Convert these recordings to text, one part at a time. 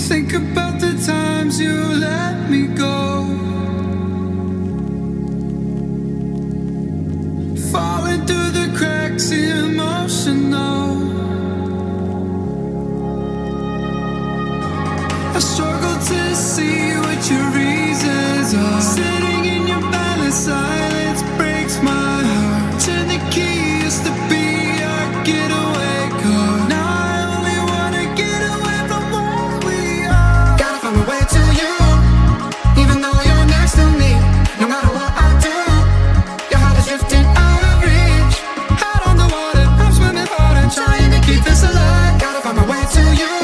Think about the times you let me go, falling through the cracks, emotional. I struggle to see what your reasons are. Sitting in your balance, silence breaks my heart. Turn the key, used to be our getaway car. Now I only wanna get away from where we are. Gotta find my way to you, even though you're next to me. No matter what I do, your heart is drifting out of reach. Out on the water, I'm swimming hard and trying to keep this alive. Gotta find my way to you.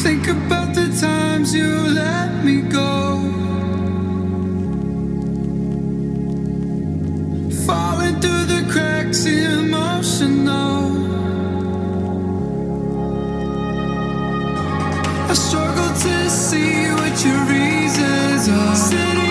Think about the times you let me go, falling through the cracks, emotional. I struggle to see what your reasons are. Sitting